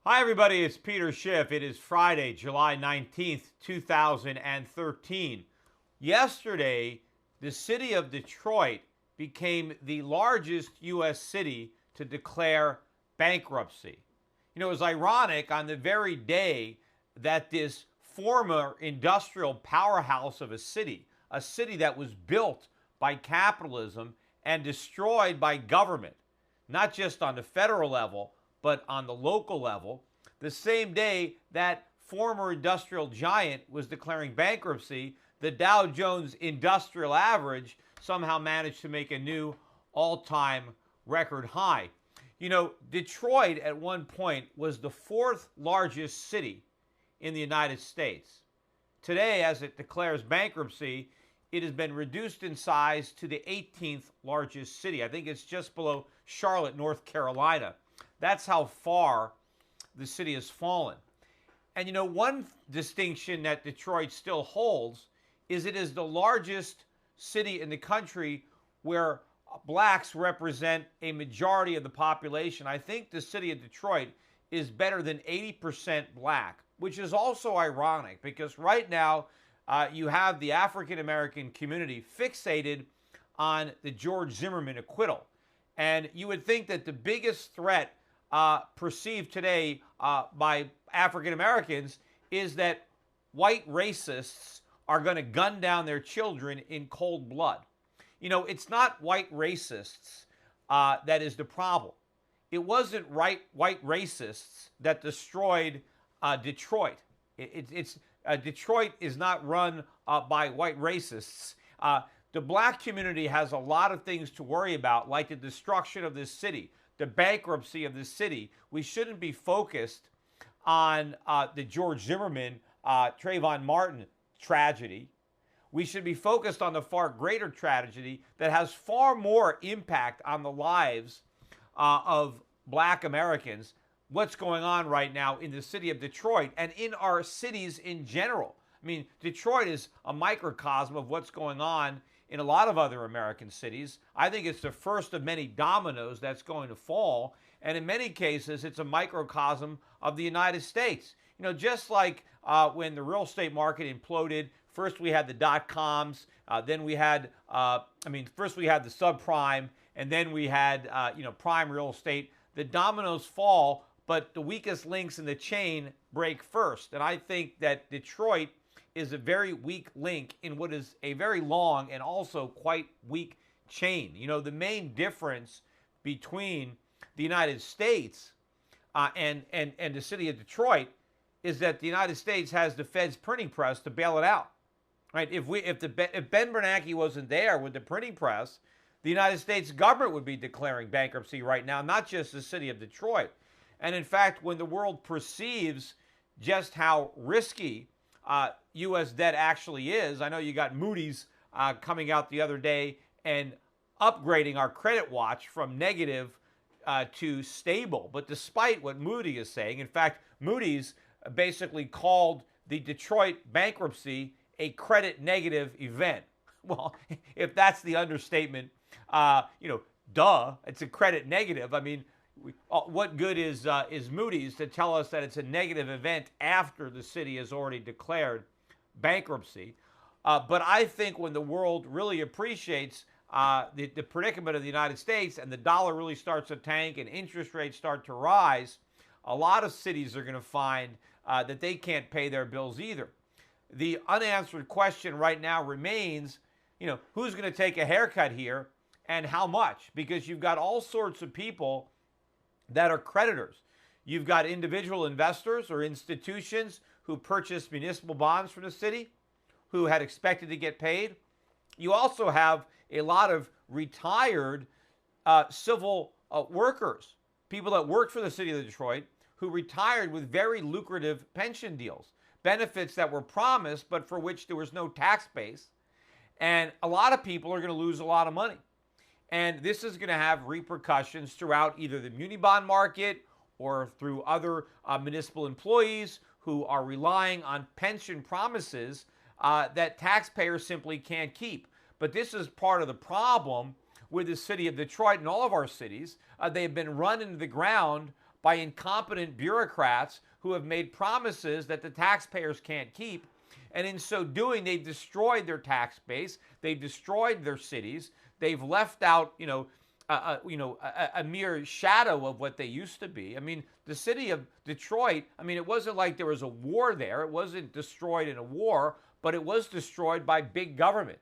Hi, everybody. It's Peter Schiff. It is Friday, July 19th, 2013. Yesterday, the city of Detroit became the largest U.S. city to declare bankruptcy. You know, it was ironic on the very day that this former industrial powerhouse of a city that was built by capitalism and destroyed by government, not just on the federal level, but on the local level, the same day that former industrial giant was declaring bankruptcy, the Dow Jones Industrial Average somehow managed to make a new all-time record high. You know, Detroit at one point was the fourth largest city in the United States. Today, as it declares bankruptcy, it has been reduced in size to the 18th largest city. I think it's just below Charlotte, North Carolina. That's how far the city has fallen. And you know, one distinction that Detroit still holds is it is the largest city in the country where blacks represent a majority of the population. I think the city of Detroit is better than 80% black, which is also ironic because right now you have the African American community fixated on the George Zimmerman acquittal. And you would think that the biggest threat perceived today by African Americans is that white racists are going to gun down their children in cold blood. You know, it's not white racists that is the problem. It wasn't white racists that destroyed Detroit. Detroit is not run by white racists. The black community has a lot of things to worry about, like the destruction of this city, the bankruptcy of this city. We shouldn't be focused on the George Zimmerman, Trayvon Martin tragedy. We should be focused on the far greater tragedy that has far more impact on the lives of black Americans, what's going on right now in the city of Detroit and in our cities in general. I mean, Detroit is a microcosm of what's going on in a lot of other American cities. I think it's the first of many dominoes that's going to fall. And in many cases, it's a microcosm of the United States. You know, just like when the real estate market imploded, first we had the dot-coms, then we had, first we had the subprime, and then we had, prime real estate. The dominoes fall, but the weakest links in the chain break first. And I think that Detroit is a very weak link in what is a very long and also quite weak chain. You know, the main difference between the United States and the city of Detroit is that the United States has the Fed's printing press to bail it out. Right? If Ben Bernanke wasn't there with the printing press, the United States government would be declaring bankruptcy right now, not just the city of Detroit. And in fact, when the world perceives just how risky U.S. debt actually is, I know you got Moody's coming out the other day and upgrading our credit watch from negative to stable. But despite what Moody is saying, in fact, Moody's basically called the Detroit bankruptcy a credit negative event. Well, if that's the understatement, duh, it's a credit negative. I mean, what good is Moody's to tell us that it's a negative event after the city has already declared bankruptcy? But I think when the world really appreciates the predicament of the United States and the dollar really starts to tank and interest rates start to rise, a lot of cities are going to find that they can't pay their bills either. The unanswered question right now remains, who's going to take a haircut here and how much? Because you've got all sorts of people that are creditors. You've got individual investors or institutions who purchased municipal bonds from the city who had expected to get paid. You also have a lot of retired civil workers, people that worked for the city of Detroit who retired with very lucrative pension deals, benefits that were promised but for which there was no tax base. And a lot of people are going to lose a lot of money. And this is going to have repercussions throughout either the muni bond market or through other municipal employees who are relying on pension promises that taxpayers simply can't keep. But this is part of the problem with the city of Detroit and all of our cities. They have been run into the ground by incompetent bureaucrats who have made promises that the taxpayers can't keep. And in so doing, they've destroyed their tax base. They've destroyed their cities. They've left out, a mere shadow of what they used to be. I mean, the city of Detroit, I mean, it wasn't like there was a war there. It wasn't destroyed in a war, but it was destroyed by big government.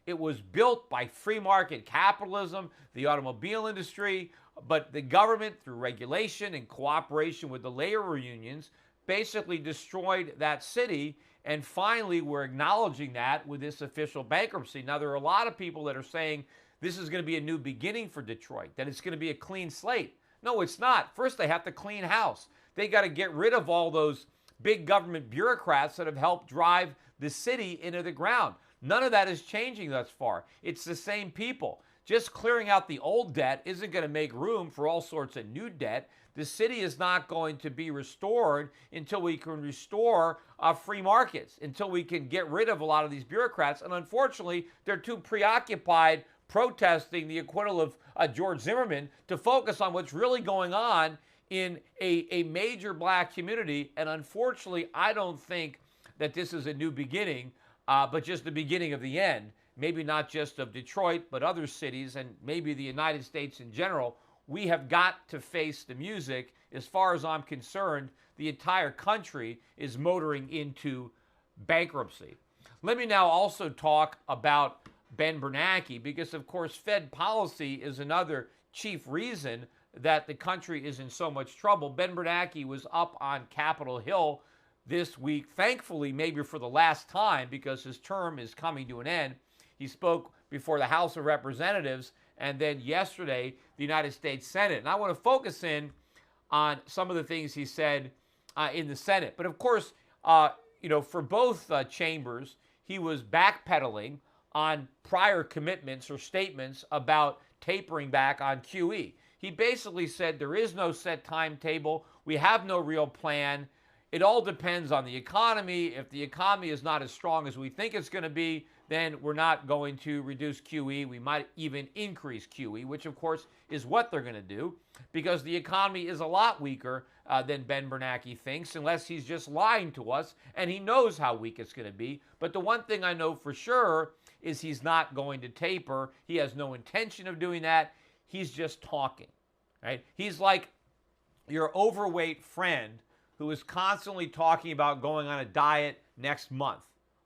It was built by free market capitalism, the automobile industry, but the government, through regulation and cooperation with the labor unions, basically destroyed that city. And finally, we're acknowledging that with this official bankruptcy. Now, there are a lot of people that are saying this is going to be a new beginning for Detroit, that it's going to be a clean slate. No, it's not. First, they have to clean house. They got to get rid of all those big government bureaucrats that have helped drive the city into the ground. None of that is changing thus far. It's the same people. Just clearing out the old debt isn't going to make room for all sorts of new debt. The city is not going to be restored until we can restore free markets, until we can get rid of a lot of these bureaucrats. And unfortunately, they're too preoccupied protesting the acquittal of George Zimmerman to focus on what's really going on in a major black community. And unfortunately, I don't think that this is a new beginning, but just the beginning of the end. Maybe not just of Detroit, but other cities and maybe the United States in general. We have got to face the music. As far as I'm concerned, the entire country is motoring into bankruptcy. Let me now also talk about Ben Bernanke, because of course Fed policy is another chief reason that the country is in so much trouble. Ben Bernanke was up on Capitol Hill this week, thankfully maybe for the last time, because his term is coming to an end. He spoke before the House of Representatives and then yesterday the United States Senate. And I want to focus in on some of the things he said in the Senate. But of course, for both chambers, he was backpedaling on prior commitments or statements about tapering back on QE. He basically said there is no set timetable. We have no real plan. It all depends on the economy. If the economy is not as strong as we think it's going to be, then we're not going to reduce QE. We might even increase QE, which of course is what they're going to do, because the economy is a lot weaker than Ben Bernanke thinks, unless he's just lying to us, and he knows how weak it's going to be. But the one thing I know for sure is he's not going to taper. He has no intention of doing that. He's just talking, right? He's like your overweight friend who is constantly talking about going on a diet next month.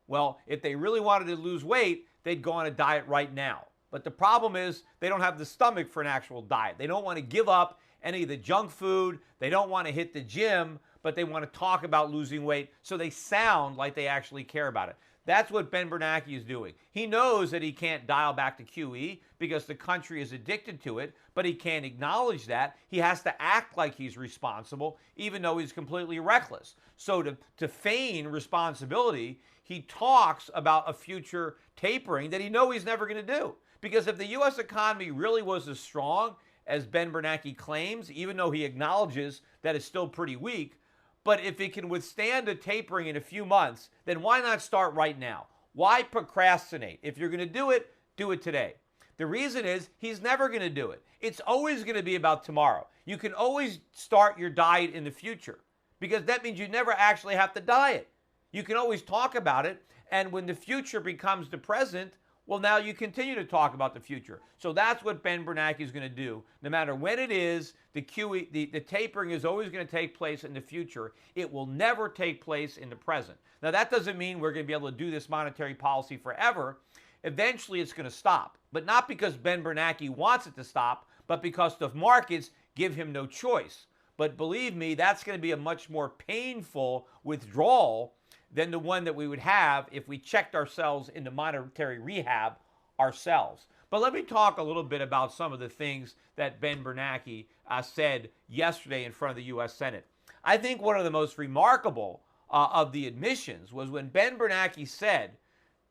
Well, if they really wanted to lose weight, they'd go on a diet right now. But the problem is they don't have the stomach for an actual diet. They don't want to give up any of the junk food. They don't want to hit the gym, but they want to talk about losing weight so they sound like they actually care about it. That's what Ben Bernanke is doing. He knows that he can't dial back to QE because the country is addicted to it, but he can't acknowledge that. He has to act like he's responsible, even though he's completely reckless. So to feign responsibility, he talks about a future tapering that he knows he's never going to do. Because if the U.S. economy really was as strong as Ben Bernanke claims, even though he acknowledges that it's still pretty weak, but if it can withstand a tapering in a few months, then why not start right now? Why procrastinate? If you're going to do it today. The reason is he's never going to do it. It's always going to be about tomorrow. You can always start your diet in the future, because that means you never actually have to diet. You can always talk about it, and when the future becomes the present, well, now you continue to talk about the future. So that's what Ben Bernanke is going to do. No matter when it is, the tapering is always going to take place in the future. It will never take place in the present. Now, that doesn't mean we're going to be able to do this monetary policy forever. Eventually, it's going to stop. But not because Ben Bernanke wants it to stop, but because the markets give him no choice. But believe me, that's going to be a much more painful withdrawal than the one that we would have if we checked ourselves into monetary rehab ourselves. But let me talk a little bit about some of the things that Ben Bernanke said yesterday in front of the U.S. Senate. I think one of the most remarkable of the admissions was when Ben Bernanke said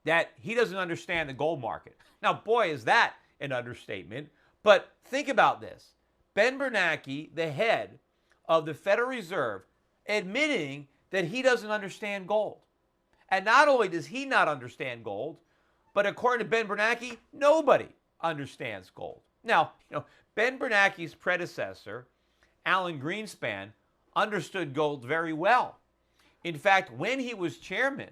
that he doesn't understand the gold market. Now, boy, is that an understatement. But think about this. Ben Bernanke, the head of the Federal Reserve, admitting that he doesn't understand gold. And not only does he not understand gold, but according to Ben Bernanke, nobody understands gold. Now, Ben Bernanke's predecessor Alan Greenspan, understood gold very well. In fact, when he was chairman,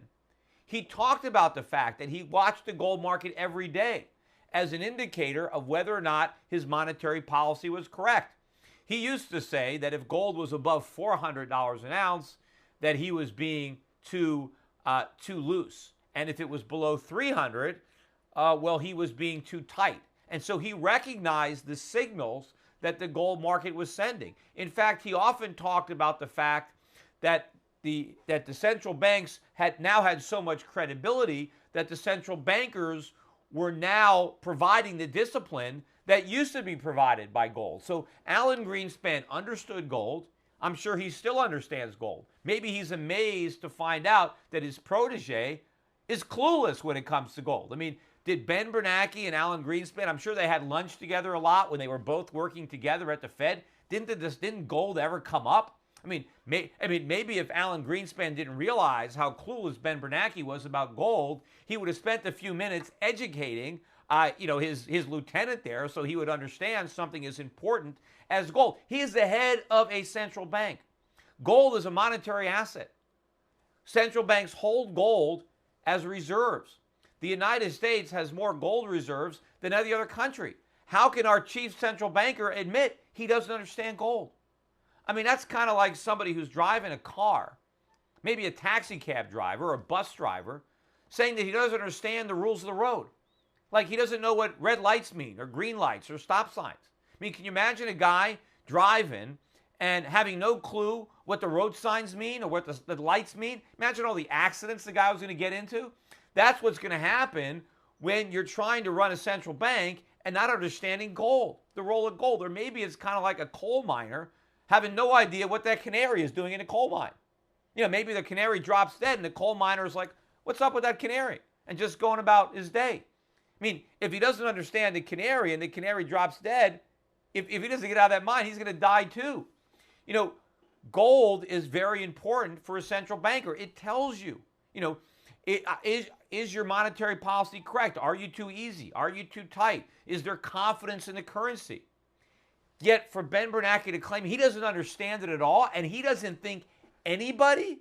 he talked about the fact that he watched the gold market every day as an indicator of whether or not his monetary policy was correct. He used to say that if gold was above $400 an ounce, that he was being too loose, and if it was below 300, well, he was being too tight. And so he recognized the signals that the gold market was sending. In fact, he often talked about the fact that the central banks had so much credibility that the central bankers were now providing the discipline that used to be provided by gold. So Alan Greenspan understood gold. I'm sure he still understands gold. Maybe he's amazed to find out that his protege is clueless when it comes to gold. I mean, did Ben Bernanke and Alan Greenspan, I'm sure they had lunch together a lot when they were both working together at the Fed. Didn't gold ever come up? I mean, maybe if Alan Greenspan didn't realize how clueless Ben Bernanke was about gold, he would have spent a few minutes educating his lieutenant there so he would understand something as important as gold. He is the head of a central bank. Gold is a monetary asset. Central banks hold gold as reserves. The United States has more gold reserves than any other country. How can our chief central banker admit he doesn't understand gold? I mean, that's kind of like somebody who's driving a car, maybe a taxi cab driver or a bus driver, saying that he doesn't understand the rules of the road. Like he doesn't know what red lights mean or green lights or stop signs. I mean, can you imagine a guy driving and having no clue what the road signs mean or what the lights mean? Imagine all the accidents the guy was going to get into. That's what's going to happen when you're trying to run a central bank and not understanding gold, the role of gold. Or maybe it's kind of like a coal miner having no idea what that canary is doing in a coal mine. You know, maybe the canary drops dead and the coal miner is like, what's up with that canary? And just going about his day. I mean, if he doesn't understand the canary and the canary drops dead, if he doesn't get out of that mine, he's going to die too. You know, gold is very important for a central banker. It tells you, is your monetary policy correct? Are you too easy? Are you too tight? Is there confidence in the currency? Yet for Ben Bernanke to claim he doesn't understand it at all and he doesn't think anybody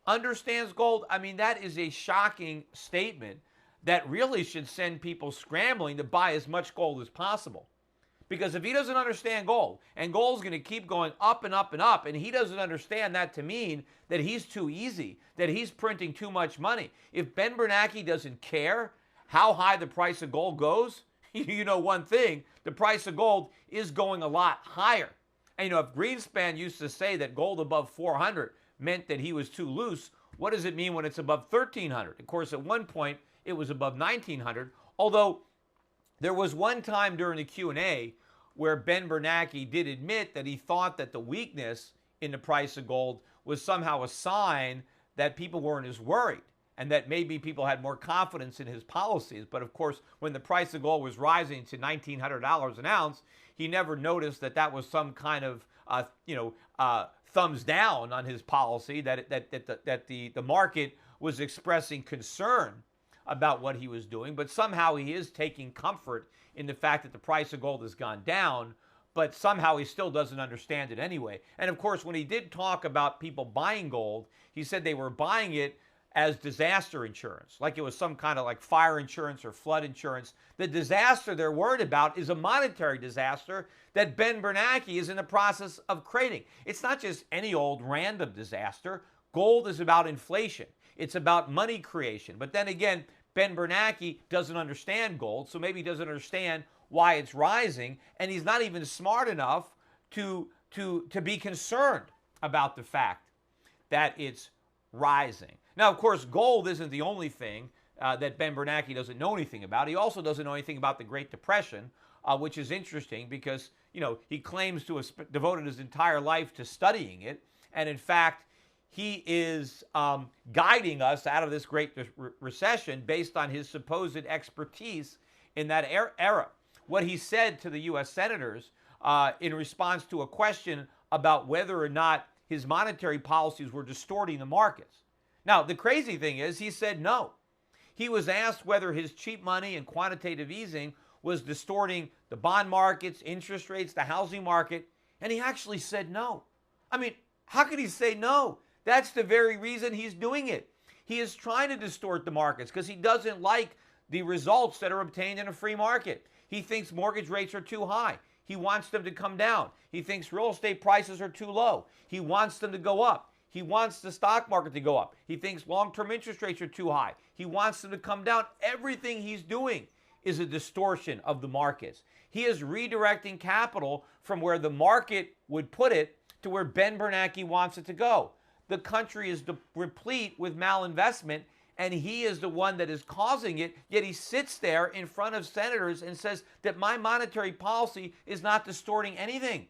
understands gold, I mean, that is a shocking statement that really should send people scrambling to buy as much gold as possible. Because if he doesn't understand gold, and gold's going to keep going up and up and up, and he doesn't understand that to mean that he's too easy, that he's printing too much money. If Ben Bernanke doesn't care how high the price of gold goes, you know one thing, the price of gold is going a lot higher. And if Greenspan used to say that gold above 400 meant that he was too loose, what does it mean when it's above 1,300? Of course, at one point, it was above 1,900, although there was one time during the Q&A where Ben Bernanke did admit that he thought that the weakness in the price of gold was somehow a sign that people weren't as worried and that maybe people had more confidence in his policies. But of course, when the price of gold was rising to $1,900 an ounce, he never noticed that that was some kind of, thumbs down on his policy, that the market was expressing concern about what he was doing, but somehow he is taking comfort in the fact that the price of gold has gone down, but somehow he still doesn't understand it anyway. And of course, when he did talk about people buying gold, he said they were buying it as disaster insurance, like it was some kind of like fire insurance or flood insurance. The disaster they're worried about is a monetary disaster that Ben Bernanke is in the process of creating. It's not just any old random disaster. Gold is about inflation. It's about money creation. But then again, Ben Bernanke doesn't understand gold, so maybe he doesn't understand why it's rising, and he's not even smart enough to be concerned about the fact that it's rising. Now, of course, gold isn't the only thing that Ben Bernanke doesn't know anything about. He also doesn't know anything about the Great Depression, which is interesting because, he claims to have devoted his entire life to studying it, and in fact, he is guiding us out of this great recession based on his supposed expertise in that era. What he said to the U.S. senators in response to a question about whether or not his monetary policies were distorting the markets. Now, the crazy thing is he said no. He was asked whether his cheap money and quantitative easing was distorting the bond markets, interest rates, the housing market. And he actually said no. I mean, how could he say no? That's the very reason he's doing it. He is trying to distort the markets because he doesn't like the results that are obtained in a free market. He thinks mortgage rates are too high. He wants them to come down. He thinks real estate prices are too low. He wants them to go up. He wants the stock market to go up. He thinks long-term interest rates are too high. He wants them to come down. Everything he's doing is a distortion of the markets. He is redirecting capital from where the market would put it to where Ben Bernanke wants it to go. The country is replete with malinvestment, and he is the one that is causing it, yet he sits there in front of senators and says that my monetary policy is not distorting anything.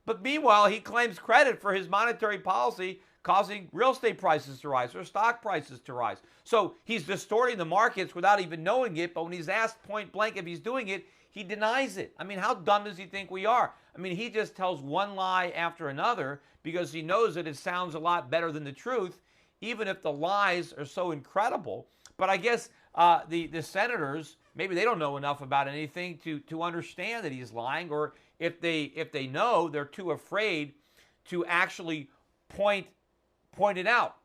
But meanwhile, he claims credit for his monetary policy causing real estate prices to rise or stock prices to rise. So he's distorting the markets without even knowing it, but when he's asked point blank if he's doing it, he denies it. I mean, how dumb does he think we are? I mean, he just tells one lie after another because he knows that it sounds a lot better than the truth, even if the lies are so incredible. But I guess the senators, maybe they don't know enough about anything to understand that he's lying, or if they know, they're too afraid to actually point it out.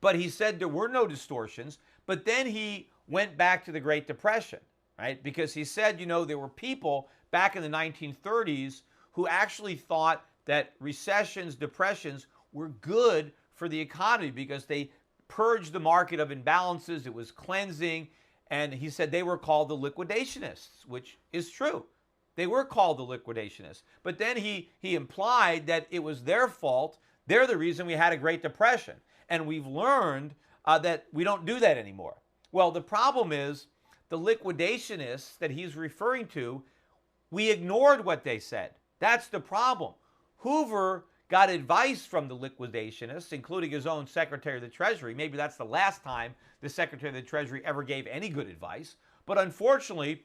But he said there were no distortions, but then he went back to the Great Depression, right? Because he said, you know, there were people back in the 1930s who actually thought that recessions, depressions were good for the economy because they purged the market of imbalances. It was cleansing. And he said they were called the liquidationists, which is true. They were called the liquidationists. But then he implied that it was their fault. They're the reason we had a Great Depression. And we've learned that we don't do that anymore. Well, the problem is the liquidationists that he's referring to, we ignored what they said. That's the problem. Hoover got advice from the liquidationists, including his own Secretary of the Treasury. Maybe that's the last time the Secretary of the Treasury ever gave any good advice. But unfortunately,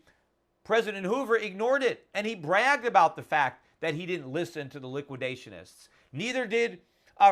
President Hoover ignored it, and he bragged about the fact that he didn't listen to the liquidationists. Neither did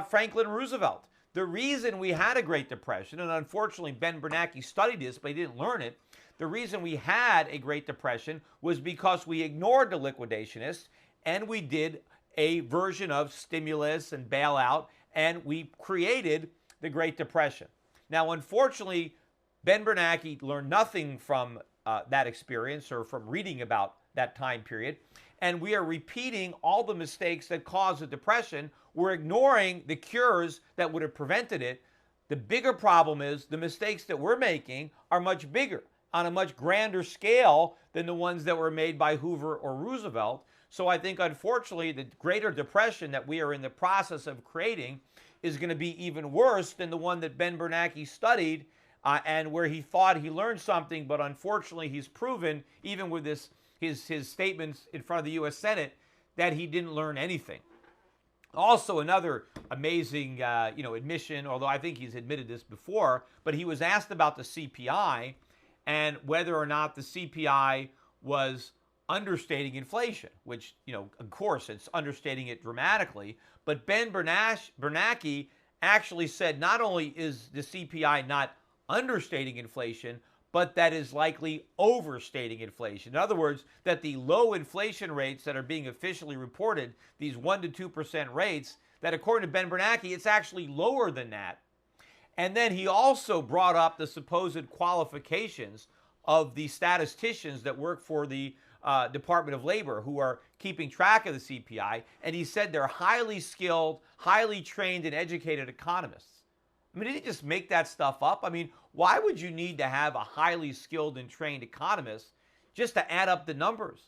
Franklin Roosevelt. The reason we had a Great Depression, and unfortunately Ben Bernanke studied this, but he didn't learn it, the reason we had a Great Depression was because we ignored the liquidationists, and we did a version of stimulus and bailout, and we created the Great Depression. Now, unfortunately, Ben Bernanke learned nothing from that experience or from reading about that time period, and we are repeating all the mistakes that caused the Depression. We're ignoring the cures that would have prevented it. The bigger problem is the mistakes that we're making are much bigger, on a much grander scale than the ones that were made by Hoover or Roosevelt. So I think, unfortunately, the Greater Depression that we are in the process of creating is going to be even worse than the one that Ben Bernanke studied and where he thought he learned something, but unfortunately he's proven, even with his statements in front of the U.S. Senate, that he didn't learn anything. Also, another amazing admission, although I think he's admitted this before, but he was asked about the CPI and whether or not the CPI was understating inflation, which, of course, it's understating it dramatically. But Ben Bernanke actually said not only is the CPI not understating inflation, but that is likely overstating inflation. In other words, that the low inflation rates that are being officially reported, these 1% to 2% rates, that according to Ben Bernanke, it's actually lower than that. And then he also brought up the supposed qualifications of the statisticians that work for the Department of Labor who are keeping track of the CPI, and he said they're highly skilled, highly trained and educated economists. I mean, did he just make that stuff up? I mean, why would you need to have a highly skilled and trained economist just to add up the numbers?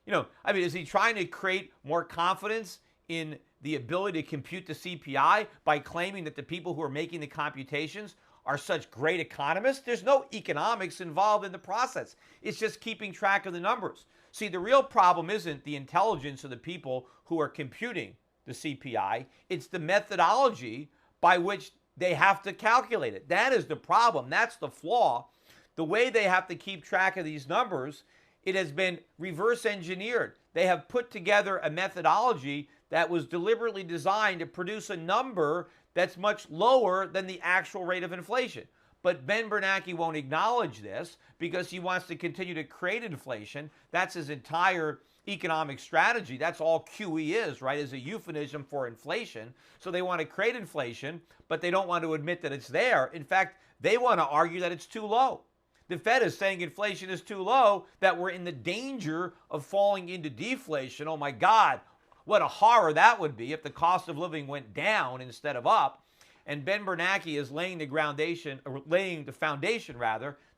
Is he trying to create more confidence in the ability to compute the CPI by claiming that the people who are making the computations are such great economists? There's no economics involved in the process. It's just keeping track of the numbers. See, the real problem isn't the intelligence of the people who are computing the CPI. It's the methodology by which they have to calculate it. That is the problem. That's the flaw. The way they have to keep track of these numbers, it has been reverse engineered. They have put together a methodology that was deliberately designed to produce a number that's much lower than the actual rate of inflation. But Ben Bernanke won't acknowledge this because he wants to continue to create inflation. That's his entire economic strategy. That's all QE is, right? Is a euphemism for inflation. So they want to create inflation, but they don't want to admit that it's there. In fact, they want to argue that it's too low. The Fed is saying inflation is too low, that we're in the danger of falling into deflation. Oh my God, what a horror that would be if the cost of living went down instead of up. And Ben Bernanke is laying the foundation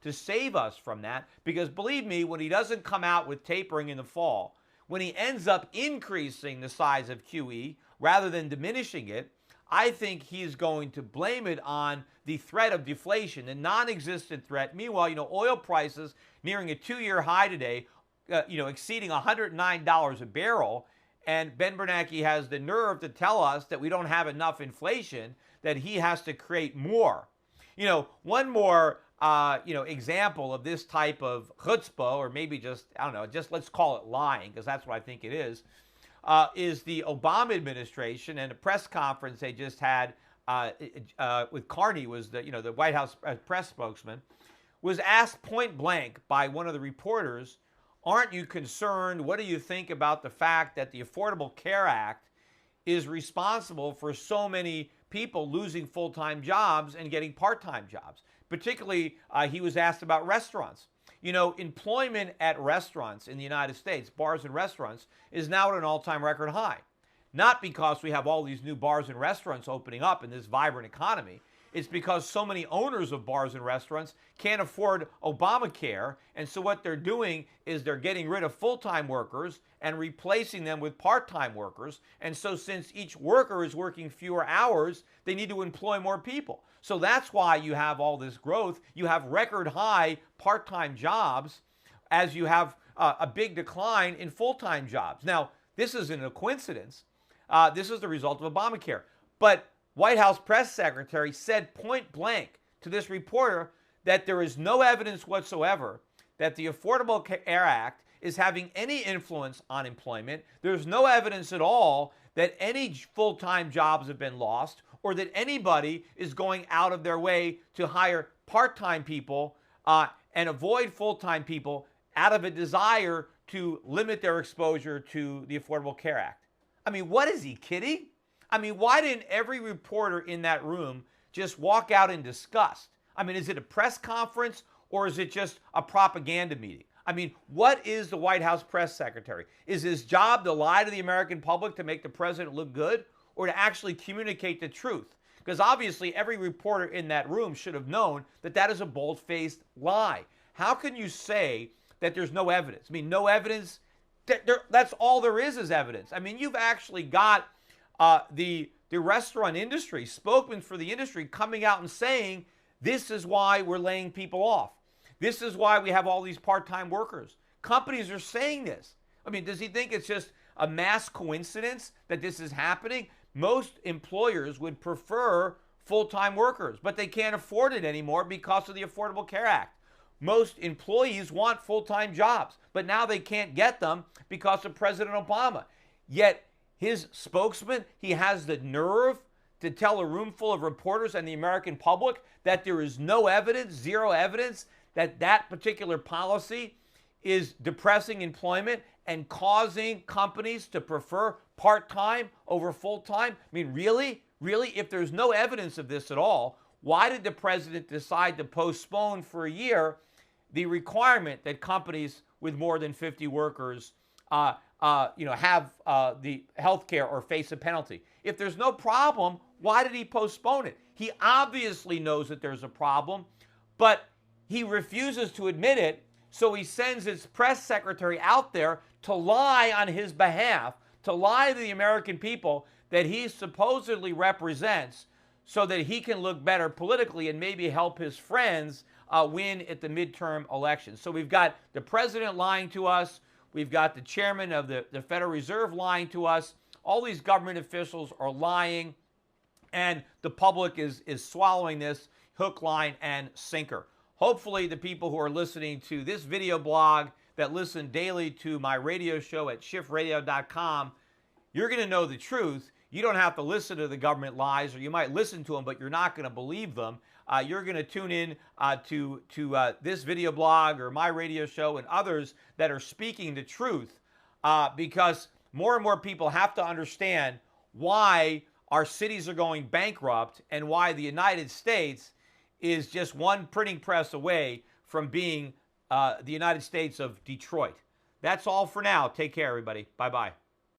to save us from that. Because believe me, when he doesn't come out with tapering in the fall, when he ends up increasing the size of QE rather than diminishing it, I think he's going to blame it on the threat of deflation, the non-existent threat. Meanwhile, oil prices nearing a 2-year high today, exceeding $109 a barrel. And Ben Bernanke has the nerve to tell us that we don't have enough inflation, that he has to create more. One more, example of this type of chutzpah, or maybe just let's call it lying, because that's what I think it is the Obama administration and a press conference they just had with Carney, was the White House press spokesman, was asked point blank by one of the reporters, aren't you concerned? What do you think about the fact that the Affordable Care Act is responsible for so many people losing full-time jobs and getting part-time jobs? Particularly, he was asked about restaurants. Employment at restaurants in the United States, bars and restaurants, is now at an all-time record high. Not because we have all these new bars and restaurants opening up in this vibrant economy. It's because so many owners of bars and restaurants can't afford Obamacare, and so what they're doing is they're getting rid of full-time workers and replacing them with part-time workers. And so since each worker is working fewer hours, they need to employ more people. So that's why you have all this growth. You have record high part-time jobs as you have a big decline in full-time jobs. Now, this isn't a coincidence. This is the result of Obamacare. But White House press secretary said point blank to this reporter that there is no evidence whatsoever that the Affordable Care Act is having any influence on employment. There's no evidence at all that any full-time jobs have been lost, or that anybody is going out of their way to hire part-time people and avoid full-time people out of a desire to limit their exposure to the Affordable Care Act. I mean, what is he kidding? I mean, why didn't every reporter in that room just walk out in disgust? I mean, is it a press conference or is it just a propaganda meeting? I mean, what is the White House press secretary? Is his job to lie to the American public to make the president look good, or to actually communicate the truth? Because obviously every reporter in that room should have known that that is a bold-faced lie. How can you say that there's no evidence? I mean, no evidence? That's all there is evidence. I mean, you've actually got the restaurant industry, spokesmen for the industry, coming out and saying, this is why we're laying people off. This is why we have all these part-time workers. Companies are saying this. I mean, does he think it's just a mass coincidence that this is happening? Most employers would prefer full-time workers, but they can't afford it anymore because of the Affordable Care Act. Most employees want full-time jobs, but now they can't get them because of President Obama. Yet his spokesman, he has the nerve to tell a room full of reporters and the American public that there is no evidence, zero evidence, that that particular policy is depressing employment and causing companies to prefer part-time over full-time. I mean, really? Really? If there's no evidence of this at all, why did the president decide to postpone for a year the requirement that companies with more than 50 workers have the health care or face a penalty? If there's no problem, why did he postpone it? He obviously knows that there's a problem, but he refuses to admit it, so he sends his press secretary out there to lie on his behalf, to lie to the American people that he supposedly represents, so that he can look better politically and maybe help his friends win at the midterm elections. So we've got the president lying to us. We've got the chairman of the Federal Reserve lying to us. All these government officials are lying, and the public is swallowing this hook, line, and sinker. Hopefully the people who are listening to this video blog, that listen daily to my radio show at schiffradio.com, you're going to know the truth. You don't have to listen to the government lies, or you might listen to them, but you're not going to believe them. You're going to tune in to this video blog or my radio show and others that are speaking the truth because more and more people have to understand why our cities are going bankrupt and why the United States is just one printing press away from being the United States of Detroit. That's all for now. Take care, everybody. Bye-bye.